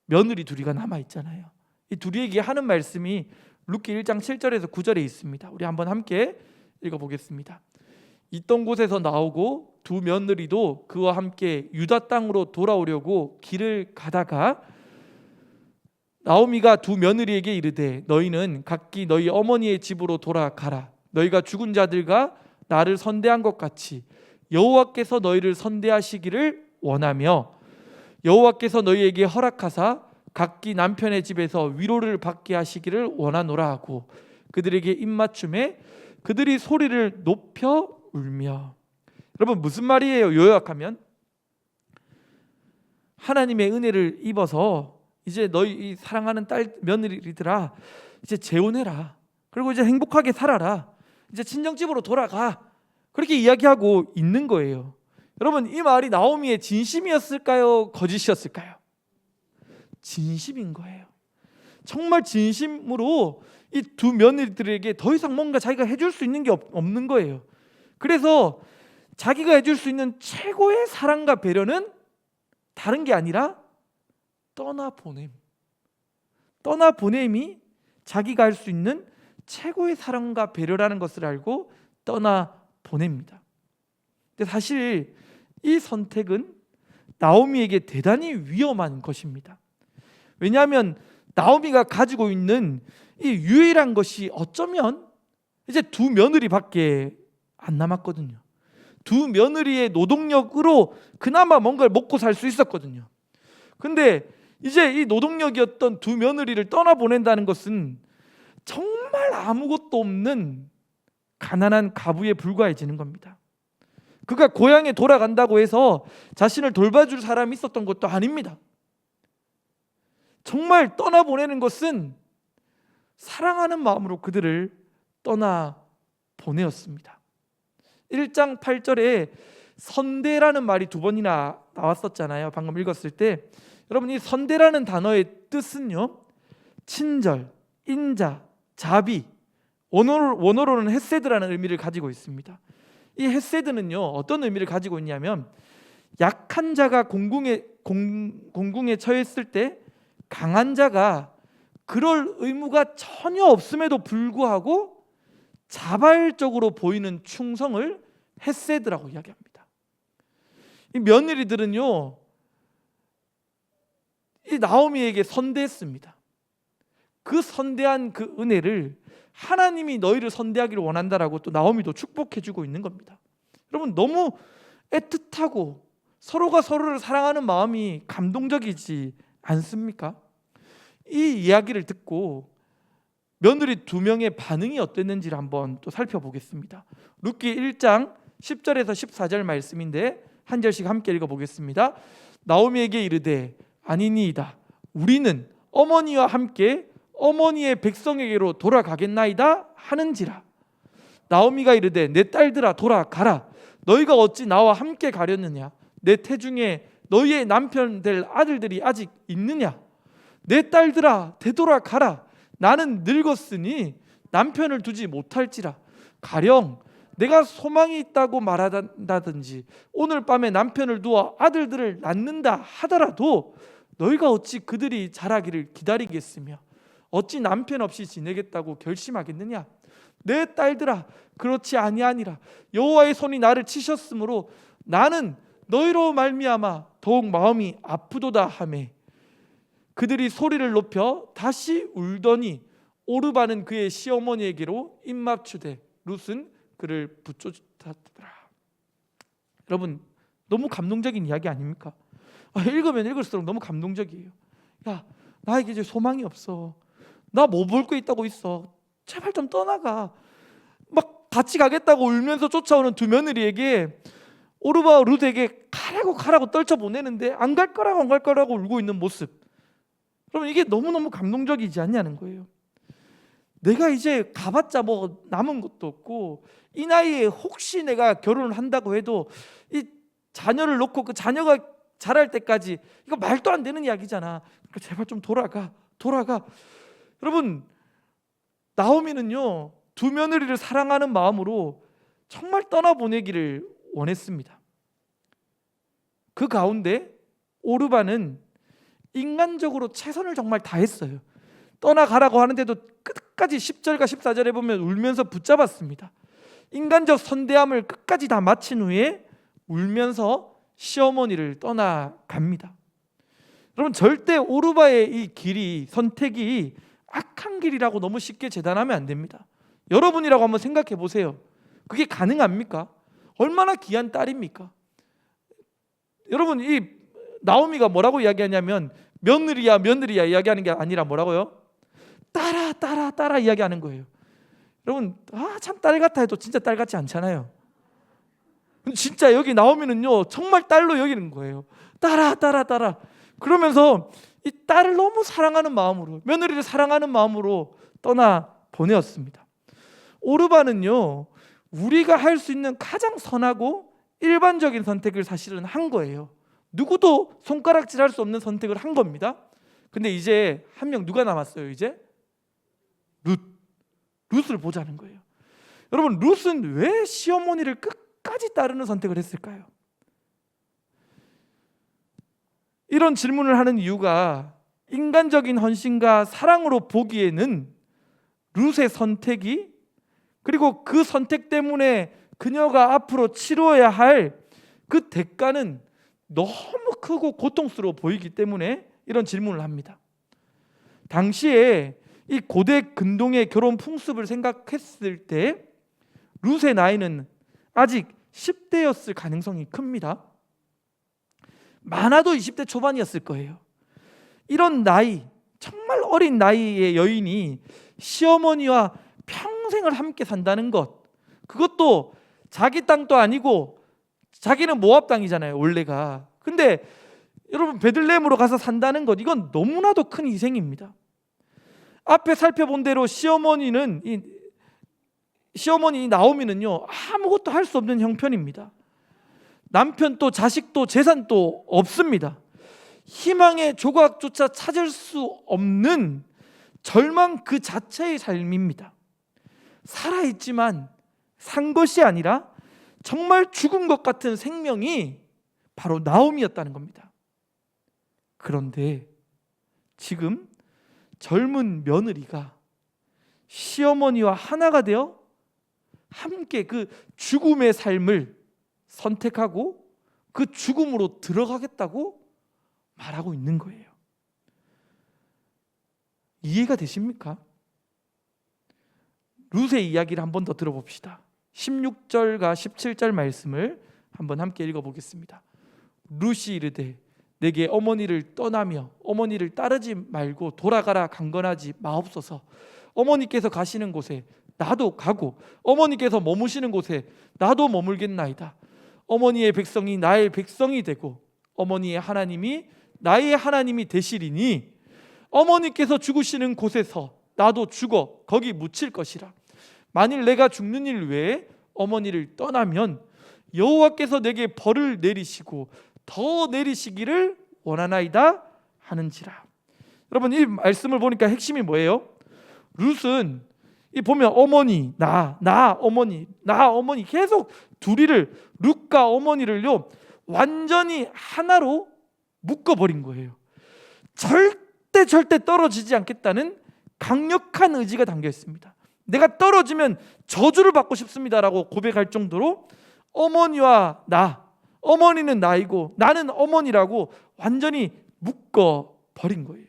며느리 둘이가 남아 있잖아요. 이 둘이에게 하는 말씀이 룻기 1장 7절에서 9절에 있습니다. 우리 한번 함께 읽어보겠습니다. 있던 곳에서 나오고 두 며느리도 그와 함께 유다 땅으로 돌아오려고 길을 가다가 나오미가 두 며느리에게 이르되 너희는 각기 너희 어머니의 집으로 돌아가라. 너희가 죽은 자들과 나를 선대한 것 같이 여호와께서 너희를 선대하시기를 원하며 여호와께서 너희에게 허락하사 각기 남편의 집에서 위로를 받게 하시기를 원하노라 하고 그들에게 입맞춤에 그들이 소리를 높여 울며. 여러분, 무슨 말이에요? 요약하면 하나님의 은혜를 입어서 이제 너희 사랑하는 딸 며느리들아 이제 재혼해라, 그리고 이제 행복하게 살아라, 이제 친정집으로 돌아가, 그렇게 이야기하고 있는 거예요. 여러분, 이 말이 나오미의 진심이었을까요? 거짓이었을까요? 진심인 거예요. 정말 진심으로 이 두 며느리들에게 더 이상 뭔가 자기가 해줄 수 있는 게 없는 거예요. 그래서 자기가 해줄 수 있는 최고의 사랑과 배려는 다른 게 아니라 떠나보냄이 자기가 할 수 있는 최고의 사랑과 배려라는 것을 알고 떠나보냅니다. 근데 사실 이 선택은 나오미에게 대단히 위험한 것입니다. 왜냐하면 나오미가 가지고 있는 이 유일한 것이 어쩌면 이제 두 며느리밖에 안 남았거든요. 두 며느리의 노동력으로 그나마 뭔가를 먹고 살 수 있었거든요. 근데 이제 이 노동력이었던 두 며느리를 떠나보낸다는 것은 정말 아무것도 없는 가난한 가부에 불과해지는 겁니다. 그가 고향에 돌아간다고 해서 자신을 돌봐줄 사람이 있었던 것도 아닙니다. 정말 떠나보내는 것은 사랑하는 마음으로 그들을 떠나보내었습니다. 1장 8절에 선대라는 말이 두 번이나 나왔었잖아요. 방금 읽었을 때 여러분, 이 선대라는 단어의 뜻은요, 친절, 인자, 자비, 원어로는 헤세드라는 의미를 가지고 있습니다. 이 헤세드는요, 어떤 의미를 가지고 있냐면 약한 자가 공궁에 처했을 때 강한 자가 그럴 의무가 전혀 없음에도 불구하고 자발적으로 보이는 충성을 헤세드라고 이야기합니다. 이 며느리들은요, 이 나오미에게 선대했습니다. 그 선대한 그 은혜를 하나님이 너희를 선대하기를 원한다라고 또 나오미도 축복해주고 있는 겁니다. 여러분, 너무 애틋하고 서로가 서로를 사랑하는 마음이 감동적이지 않습니까? 이 이야기를 듣고 며느리 두 명의 반응이 어땠는지를 한번 또 살펴보겠습니다. 룻기 1장 10절에서 14절 말씀인데 한 절씩 함께 읽어보겠습니다. 나오미에게 이르되 아니니이다. 우리는 어머니와 함께 어머니의 백성에게로 돌아가겠나이다 하는지라. 나오미가 이르되 내 딸들아 돌아가라. 너희가 어찌 나와 함께 가려느냐? 내 태중에 너희의 남편 될 아들들이 아직 있느냐? 내 딸들아 되돌아가라. 나는 늙었으니 남편을 두지 못할지라. 가령 내가 소망이 있다고 말한다든지 오늘 밤에 남편을 두어 아들들을 낳는다 하더라도 너희가 어찌 그들이 자라기를 기다리겠으며 어찌 남편 없이 지내겠다고 결심하겠느냐? 내 딸들아 그렇지 아니하니라. 여호와의 손이 나를 치셨으므로 나는 너희로 말미암아 더욱 마음이 아프도다 하매 그들이 소리를 높여 다시 울더니 오르바는 그의 시어머니에게로 입맞추되 룻은 그를 붙쫓았더라. 여러분, 너무 감동적인 이야기 아닙니까? 읽으면 읽을수록 너무 감동적이에요. 야, 나에게 이제 소망이 없어. 나 뭐 볼 거 있다고 있어. 제발 좀 떠나가. 막 같이 가겠다고 울면서 쫓아오는 두 며느리에게 오르바 룻에게 가라고 떨쳐 보내는데 안 갈 거라고 울고 있는 모습. 여러분, 이게 너무너무 감동적이지 않냐는 거예요. 내가 이제 가봤자 뭐 남은 것도 없고 이 나이에 혹시 내가 결혼을 한다고 해도 이 자녀를 놓고 그 자녀가 자랄 때까지 이거 말도 안 되는 이야기잖아. 그러니까 제발 좀 돌아가. 여러분, 나오미는요 두 며느리를 사랑하는 마음으로 정말 떠나보내기를 원했습니다. 그 가운데 오르바는 인간적으로 최선을 정말 다했어요. 떠나가라고 하는데도 끝까지 10절과 14절에 보면 울면서 붙잡았습니다. 인간적 선대함을 끝까지 다 마친 후에 울면서 시어머니를 떠나갑니다. 여러분, 절대 오르바의 이 길이 선택이 악한 길이라고 너무 쉽게 재단하면 안 됩니다. 여러분이라고 한번 생각해 보세요. 그게 가능합니까? 얼마나 귀한 딸입니까? 여러분, 이 나오미가 뭐라고 이야기하냐면 며느리야 이야기하는 게 아니라 뭐라고요? 따라 이야기하는 거예요. 여러분, 참 딸 같아 해도 진짜 딸 같지 않잖아요. 진짜 여기 나오미는요 정말 딸로 여기는 거예요. 따라 그러면서 이 딸을 너무 사랑하는 마음으로, 며느리를 사랑하는 마음으로 떠나 보내었습니다. 오르바는요 우리가 할 수 있는 가장 선하고 일반적인 선택을 사실은 한 거예요. 누구도 손가락질할 수 없는 선택을 한 겁니다. 근데 이제 한 명 누가 남았어요? 이제 룻을 보자는 거예요. 여러분, 룻은 왜 시어머니를 끝까지 따르는 선택을 했을까요? 이런 질문을 하는 이유가 인간적인 헌신과 사랑으로 보기에는 룻의 선택이, 그리고 그 선택 때문에 그녀가 앞으로 치러야 할 그 대가는 너무 크고 고통스러워 보이기 때문에 이런 질문을 합니다. 당시에 이 고대 근동의 결혼 풍습을 생각했을 때 룻의 나이는 아직 10대였을 가능성이 큽니다. 많아도 20대 초반이었을 거예요. 이런 나이, 정말 어린 나이의 여인이 시어머니와 평생을 함께 산다는 것, 그것도 자기 땅도 아니고 자기는 모압 땅이잖아요, 원래가. 근데 여러분, 베들레헴으로 가서 산다는 것, 이건 너무나도 큰 희생입니다. 앞에 살펴본 대로 시어머니 나오미는요, 아무것도 할 수 없는 형편입니다. 남편도 자식도 재산도 없습니다. 희망의 조각조차 찾을 수 없는 절망 그 자체의 삶입니다. 살아있지만 산 것이 아니라 정말 죽은 것 같은 생명이 바로 나옴이었다는 겁니다. 그런데 지금 젊은 며느리가 시어머니와 하나가 되어 함께 그 죽음의 삶을 선택하고 그 죽음으로 들어가겠다고 말하고 있는 거예요. 이해가 되십니까? 룻의 이야기를 한 번 더 들어봅시다. 16절과 17절 말씀을 한번 함께 읽어보겠습니다. 룻이 이르되 내게 어머니를 떠나며 어머니를 따르지 말고 돌아가라 강건하지 마옵소서. 어머니께서 가시는 곳에 나도 가고 어머니께서 머무시는 곳에 나도 머물겠나이다. 어머니의 백성이 나의 백성이 되고 어머니의 하나님이 나의 하나님이 되시리니 어머니께서 죽으시는 곳에서 나도 죽어 거기 묻힐 것이라. 만일 내가 죽는 일 외에 어머니를 떠나면 여호와께서 내게 벌을 내리시고 더 내리시기를 원하나이다 하는지라. 여러분, 이 말씀을 보니까 핵심이 뭐예요? 룻은 이 보면 어머니, 나 어머니 계속 둘이를, 룻과 어머니를요 완전히 하나로 묶어버린 거예요. 절대 떨어지지 않겠다는 강력한 의지가 담겨 있습니다. 내가 떨어지면 저주를 받고 싶습니다라고 고백할 정도로 어머니와 어머니는 나이고 나는 어머니라고 완전히 묶어버린 거예요.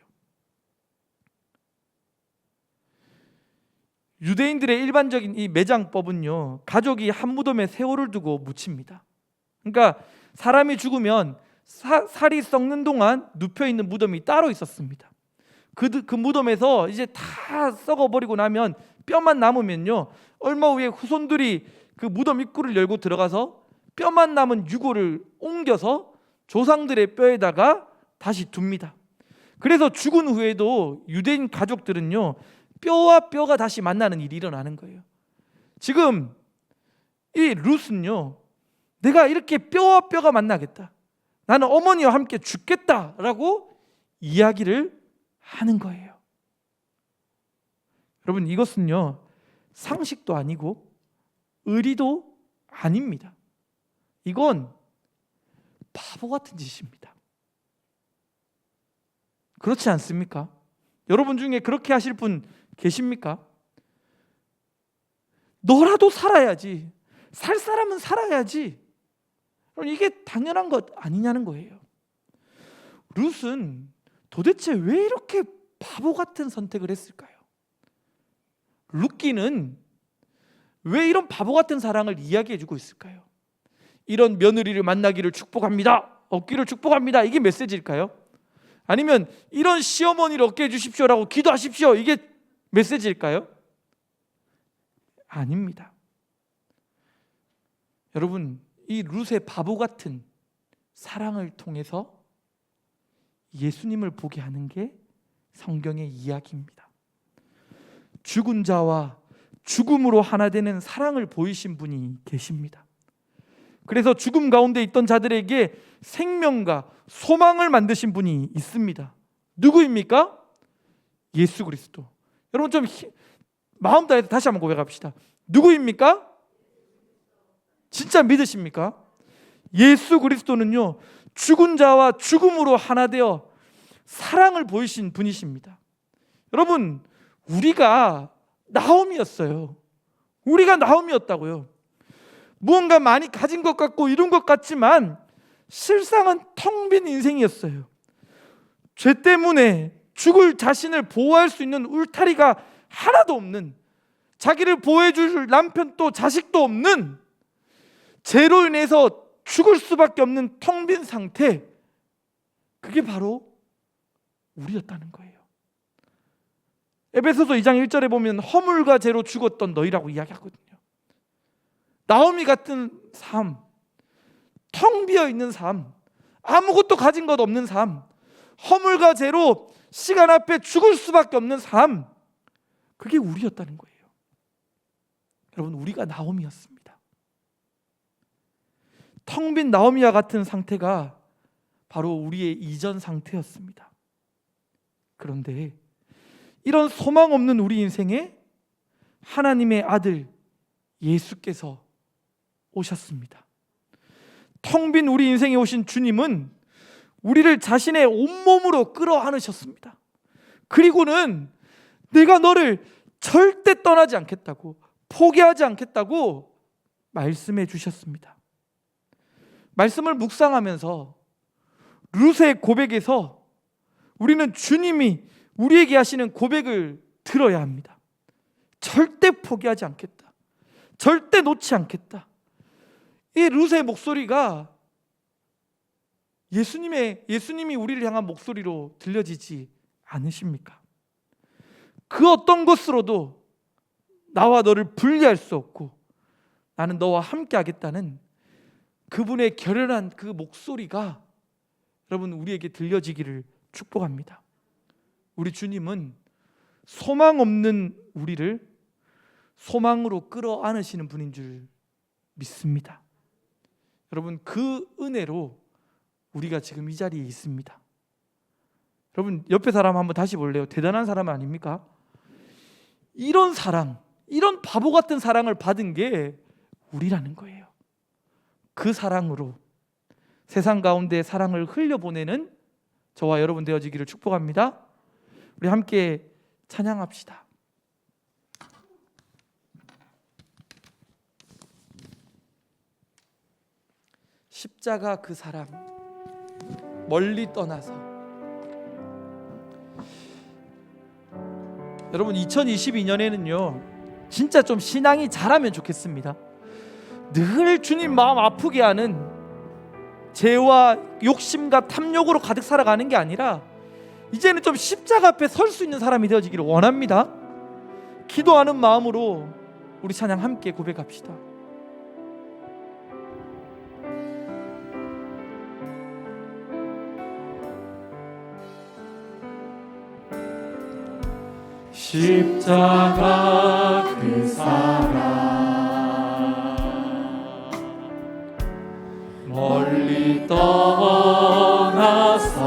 유대인들의 일반적인 이 매장법은요, 가족이 한 무덤에 세월을 두고 묻힙니다. 그러니까 사람이 죽으면 살이 썩는 동안 눕혀있는 무덤이 따로 있었습니다. 그 무덤에서 이제 다 썩어버리고 나면 뼈만 남으면요, 얼마 후에 후손들이 그 무덤 입구를 열고 들어가서 뼈만 남은 유골을 옮겨서 조상들의 뼈에다가 다시 둡니다. 그래서 죽은 후에도 유대인 가족들은요, 뼈와 뼈가 다시 만나는 일이 일어나는 거예요. 지금 이 룻은요, 내가 이렇게 뼈와 뼈가 만나겠다, 나는 어머니와 함께 죽겠다라고 이야기를 하는 거예요. 여러분, 이것은요 상식도 아니고 의리도 아닙니다. 이건 바보 같은 짓입니다. 그렇지 않습니까? 여러분 중에 그렇게 하실 분 계십니까? 너라도 살아야지, 살 사람은 살아야지, 이게 당연한 것 아니냐는 거예요. 룻은 도대체 왜 이렇게 바보 같은 선택을 했을까요? 룻기는 왜 이런 바보 같은 사랑을 이야기해주고 있을까요? 이런 며느리를 만나기를 축복합니다, 얻기를 축복합니다, 이게 메시지일까요? 아니면 이런 시어머니를 얻게 해주십시오라고 기도하십시오, 이게 메시지일까요? 아닙니다. 여러분, 이 룻의 바보 같은 사랑을 통해서 예수님을 보게 하는 게 성경의 이야기입니다. 죽은 자와 죽음으로 하나 되는 사랑을 보이신 분이 계십니다. 그래서 죽음 가운데 있던 자들에게 생명과 소망을 만드신 분이 있습니다. 누구입니까? 예수 그리스도. 여러분 좀 마음 다해서 다시 한번 고백합시다. 누구입니까? 진짜 믿으십니까? 예수 그리스도는요, 죽은 자와 죽음으로 하나 되어 사랑을 보이신 분이십니다. 여러분, 우리가 나홈이었어요. 우리가 나홈이었다고요. 무언가 많이 가진 것 같고 이룬 것 같지만 실상은 텅 빈 인생이었어요. 죄 때문에 죽을 자신을 보호할 수 있는 울타리가 하나도 없는, 자기를 보호해 줄 남편도 자식도 없는, 죄로 인해서 죽을 수밖에 없는 텅 빈 상태, 그게 바로 우리였다는 거예요. 에베소서 2장 1절에 보면 허물과 죄로 죽었던 너희라고 이야기하거든요. 나오미 같은 삶, 텅 비어 있는 삶, 아무것도 가진 것 없는 삶, 허물과 죄로 시간 앞에 죽을 수밖에 없는 삶, 그게 우리였다는 거예요. 여러분, 우리가 나오미였습니다. 텅 빈 나오미와 같은 상태가 바로 우리의 이전 상태였습니다. 그런데 이런 소망 없는 우리 인생에 하나님의 아들 예수께서 오셨습니다. 텅 빈 우리 인생에 오신 주님은 우리를 자신의 온몸으로 끌어안으셨습니다. 그리고는 내가 너를 절대 떠나지 않겠다고, 포기하지 않겠다고 말씀해 주셨습니다. 말씀을 묵상하면서 룻의 고백에서 우리는 주님이 우리에게 하시는 고백을 들어야 합니다. 절대 포기하지 않겠다, 절대 놓지 않겠다. 이 룻의 목소리가 예수님이 우리를 향한 목소리로 들려지지 않으십니까? 그 어떤 것으로도 나와 너를 분리할 수 없고 나는 너와 함께 하겠다는 그분의 결연한 그 목소리가 여러분 우리에게 들려지기를 축복합니다. 우리 주님은 소망 없는 우리를 소망으로 끌어안으시는 분인 줄 믿습니다. 여러분, 그 은혜로 우리가 지금 이 자리에 있습니다. 여러분, 옆에 사람 한번 다시 볼래요? 대단한 사람 아닙니까? 이런 사랑, 이런 바보 같은 사랑을 받은 게 우리라는 거예요. 그 사랑으로 세상 가운데 사랑을 흘려보내는 저와 여러분 되어지기를 축복합니다. 우리 함께 찬양합시다. 십자가 그 사랑, 멀리 떠나서. 여러분, 2022년에는요 진짜 좀 신앙이 자라면 좋겠습니다. 늘 주님 마음 아프게 하는 죄와 욕심과 탐욕으로 가득 살아가는 게 아니라 이제는 좀 십자가 앞에 설 수 있는 사람이 되어지기를 원합니다. 기도하는 마음으로 우리 찬양 함께 고백합시다. 십자가 그 사랑, 멀리 떠나서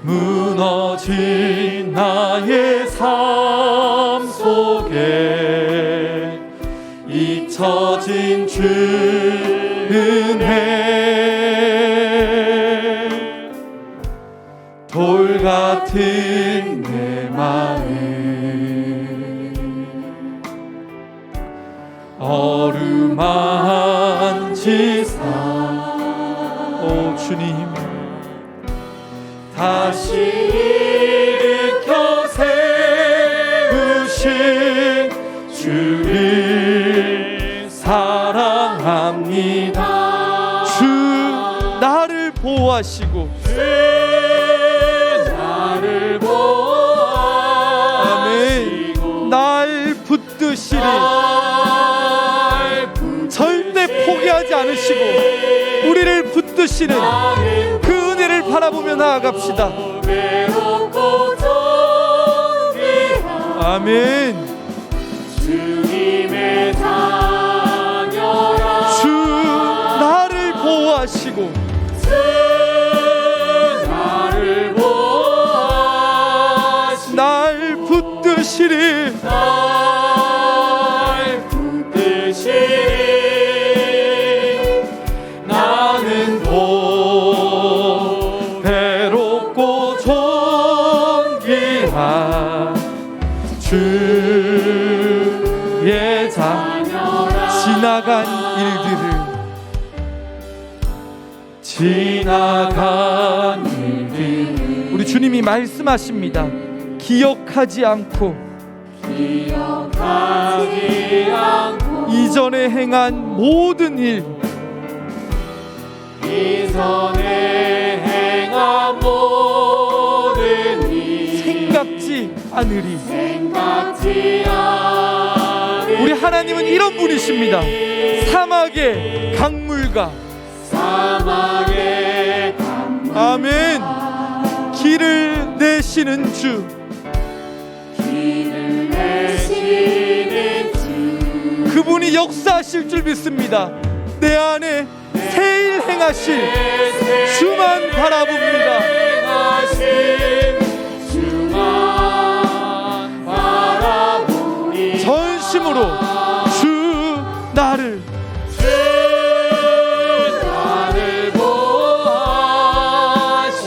무너진 나의 삶 속에 잊혀진 주 은혜, 돌 같은 내 마음 어루만지사, 오 주님 다시 일으켜 세우신 주를 사랑합니다. 주 나를 보호하시고 나를 보호하시고 날 붙드시리, 절대 포기하지 않으시고 우리를 붙드시는 그 은혜를 바라보며 나아갑시다. 아멘. 주님의 붙드시리 날 붙드시리 나는 도 배롭고 존귀한 주의 자녀라. 지나간 일들을 우리 주님이 말씀하십니다. 기억하지 않고 이전에 행한 모든 일, 이전에 행한 모든 일 생각지 않으리. 우리 하나님은 이런 분이십니다. 사막의 강물과 아멘. 길을 내시는 주, 그분이 역사하실 줄 믿습니다. 내 안에 새 일 행하실 주만 바라봅니다. 전심으로 주 나를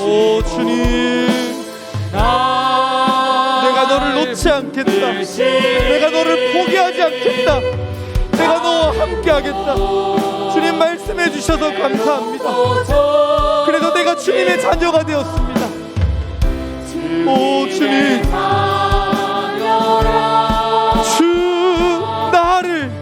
오 주님, 내가 너를 놓지 않겠다. 내가 너를 포기하지 않겠다. 내가 너와 함께하겠다. 주님 말씀해 주셔서 감사합니다. 그래서 내가 주님의 자녀가 되었습니다. 오 주님, 주 나를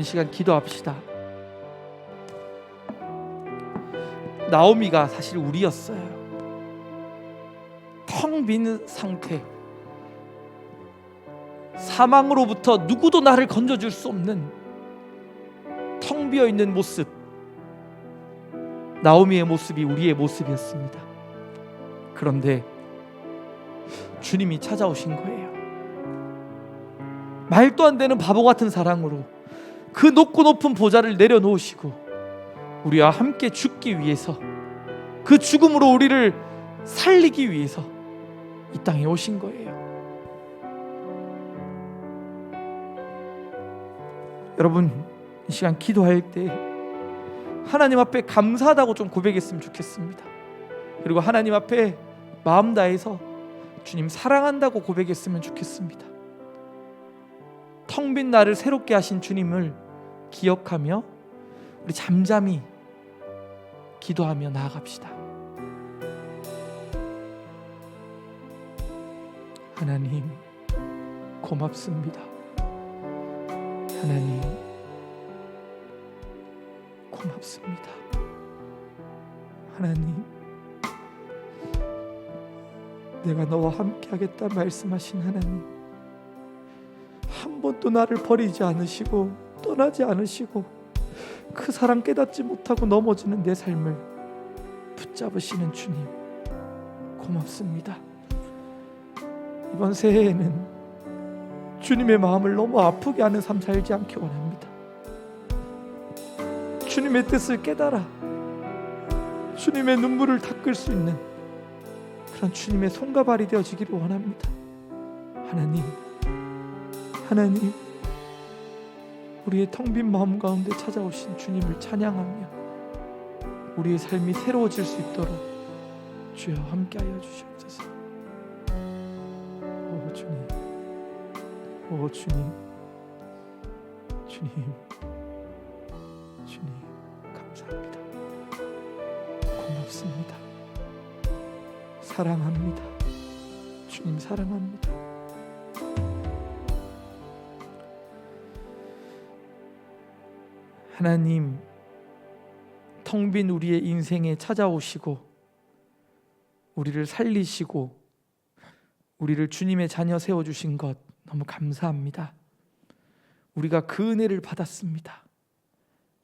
시간 기도합시다. 나오미가 사실 우리였어요. 텅 빈 상태, 사망으로부터 누구도 나를 건져줄 수 없는 텅 비어있는 모습, 나오미의 모습이 우리의 모습이었습니다. 그런데 주님이 찾아오신 거예요. 말도 안 되는 바보 같은 사랑으로 그 높고 높은 보좌를 내려놓으시고 우리와 함께 죽기 위해서, 그 죽음으로 우리를 살리기 위해서 이 땅에 오신 거예요. 여러분, 이 시간 기도할 때 하나님 앞에 감사하다고 좀 고백했으면 좋겠습니다. 그리고 하나님 앞에 마음 다해서 주님 사랑한다고 고백했으면 좋겠습니다. 텅 빈 나를 새롭게 하신 주님을 기억하며 우리 잠잠히 기도하며 나아갑시다. 하나님 고맙습니다. 하나님 고맙습니다. 하나님, 내가 너와 함께 하겠다 말씀하신 하나님, 한 번도 나를 버리지 않으시고 떠나지 않으시고 그 사랑 깨닫지 못하고 넘어지는 내 삶을 붙잡으시는 주님 고맙습니다. 이번 새해에는 주님의 마음을 너무 아프게 하는 삶 살지 않기 원합니다. 주님의 뜻을 깨달아 주님의 눈물을 닦을 수 있는 그런 주님의 손과 발이 되어지기를 원합니다. 하나님, 하나님, 우리의 텅 빈 마음 가운데 찾아오신 주님을 찬양하며 우리의 삶이 새로워질 수 있도록 주여 함께하여 주시옵소서. 오 주님, 오 주님, 주님, 주님 감사합니다. 고맙습니다. 사랑합니다. 주님 사랑합니다. 하나님, 텅 빈 우리의 인생에 찾아오시고 우리를 살리시고 우리를 주님의 자녀 세워주신 것 너무 감사합니다. 우리가 그 은혜를 받았습니다.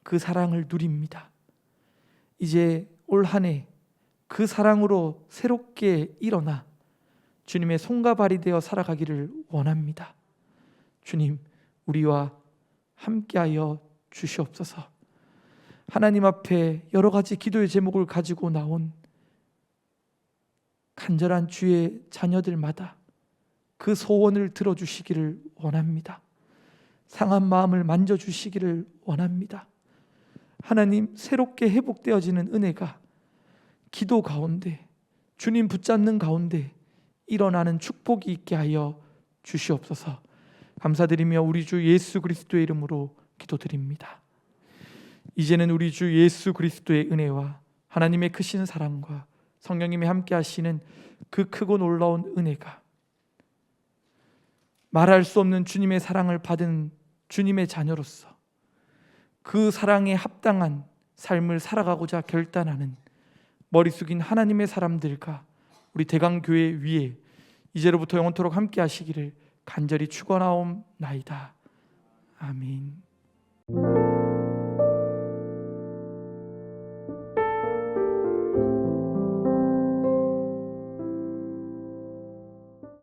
그 사랑을 누립니다. 이제 올 한 해 그 사랑으로 새롭게 일어나 주님의 손과 발이 되어 살아가기를 원합니다. 주님, 우리와 함께하여 주시옵소서. 하나님 앞에 여러 가지 기도의 제목을 가지고 나온 간절한 주의 자녀들마다 그 소원을 들어주시기를 원합니다. 상한 마음을 만져주시기를 원합니다. 하나님, 새롭게 회복되어지는 은혜가 기도 가운데, 주님 붙잡는 가운데 일어나는 축복이 있게 하여 주시옵소서. 감사드리며 우리 주 예수 그리스도의 이름으로 기도드립니다. 이제는 우리 주 예수 그리스도의 은혜와 하나님의 크신 사랑과 성령님이 함께 하시는 그 크고 놀라운 은혜가, 말할 수 없는 주님의 사랑을 받은 주님의 자녀로서 그 사랑에 합당한 삶을 살아가고자 결단하는 머리 숙인 하나님의 사람들과 우리 대강교회 위에 이제로부터 영원토록 함께 하시기를 간절히 축원하옵나이다. 아멘.